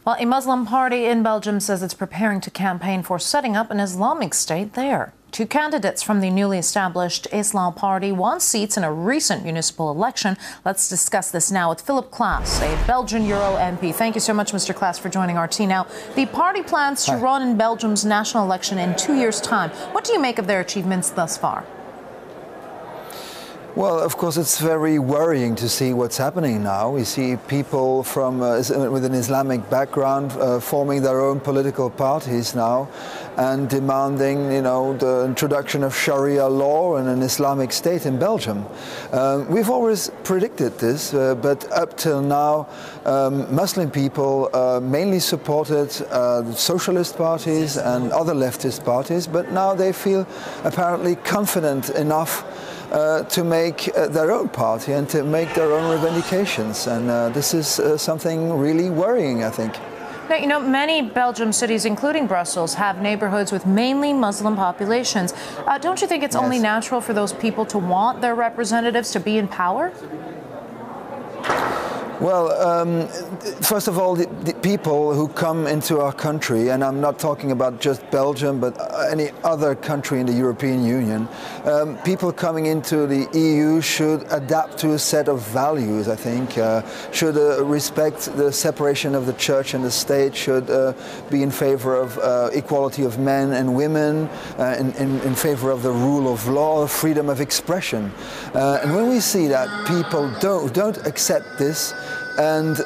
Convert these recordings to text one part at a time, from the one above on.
Well, a Muslim party in Belgium says it's preparing to campaign for setting up an Islamic State there. Two candidates from the newly established Islam Party won seats in a recent municipal election. Let's discuss this now with Philip Klaas, a Belgian Euro MP. Thank you so much, Mr. Klaas, for joining RT. Now, the party plans to run in Belgium's national election in 2 years' time. What do you make of their achievements thus far? Well, of course, it's very worrying to see what's happening now. We see people from with an Islamic background forming their own political parties now and demanding, the introduction of Sharia law and an Islamic State in Belgium. We've always predicted this, but up till now, Muslim people mainly supported the socialist parties and other leftist parties, but now they feel apparently confident enough to make their own party and to make their own revendications. And this is something really worrying, I think. Now, many Belgium cities, including Brussels, have neighborhoods with mainly Muslim populations. Don't you think it's only natural for those people to want their representatives to be in power? Well, first of all, the people who come into our country, and I'm not talking about just Belgium, but any other country in the European Union, people coming into the EU should adapt to a set of values, I think, should respect the separation of the church and the state, should be in favor of equality of men and women, in favor of the rule of law, freedom of expression. And when we see that people don't accept this, and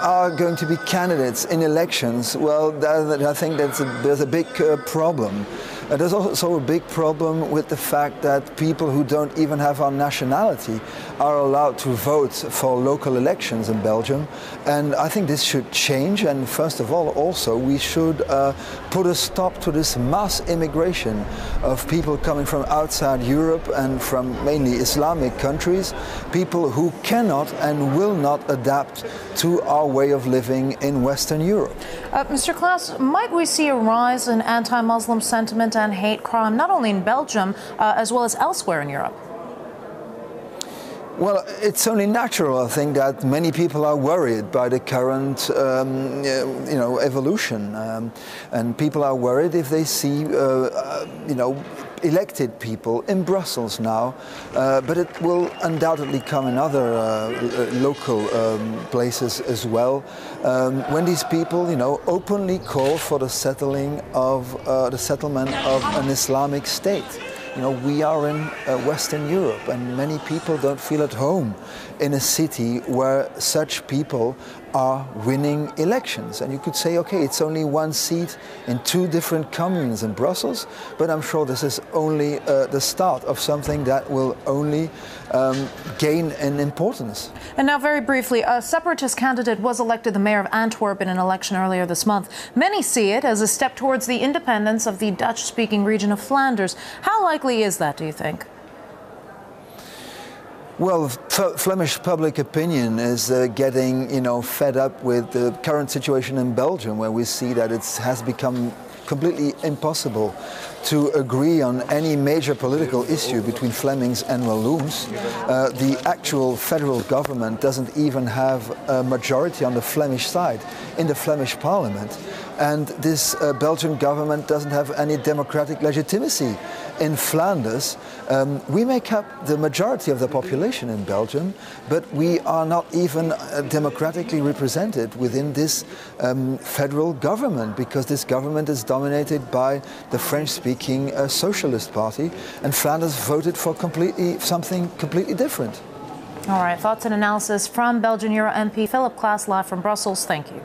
are going to be candidates in elections, well, I think there's a big problem. There's also a big problem with the fact that people who don't even have our nationality are allowed to vote for local elections in Belgium. And I think this should change. And first of all, also, we should put a stop to this mass immigration of people coming from outside Europe and from mainly Islamic countries, people who cannot and will not adapt to our way of living in Western Europe. Mr. Klaas, might we see a rise in anti-Muslim sentiment and hate crime, not only in Belgium, as well as elsewhere in Europe? Well, it's only natural, I think, that many people are worried by the current, evolution. And people are worried if they see, elected people in Brussels now, but it will undoubtedly come in other local places as well. When these people, openly call for the settlement of an Islamic State. We are in Western Europe, and many people don't feel at home in a city where such people are winning elections. And you could say, okay, it's only one seat in two different communes in Brussels, but I'm sure this is only the start of something that will only gain in importance. And now, very briefly, a separatist candidate was elected the mayor of Antwerp in an election earlier this month. Many see it as a step towards the independence of the Dutch-speaking region of Flanders. How likely is that, do you think? Well, Flemish public opinion is getting, fed up with the current situation in Belgium, where we see that it has become completely impossible to agree on any major political issue between Flemings and Walloons. The actual federal government doesn't even have a majority on the Flemish side in the Flemish parliament. And this Belgian government doesn't have any democratic legitimacy in Flanders. We make up the majority of the population in Belgium, but we are not even democratically represented within this federal government, because this government is dominated by the French-speaking Socialist Party, and Flanders voted for something completely different. All right, thoughts and analysis from Belgian Euro MP Philip Klaas, live from Brussels. Thank you.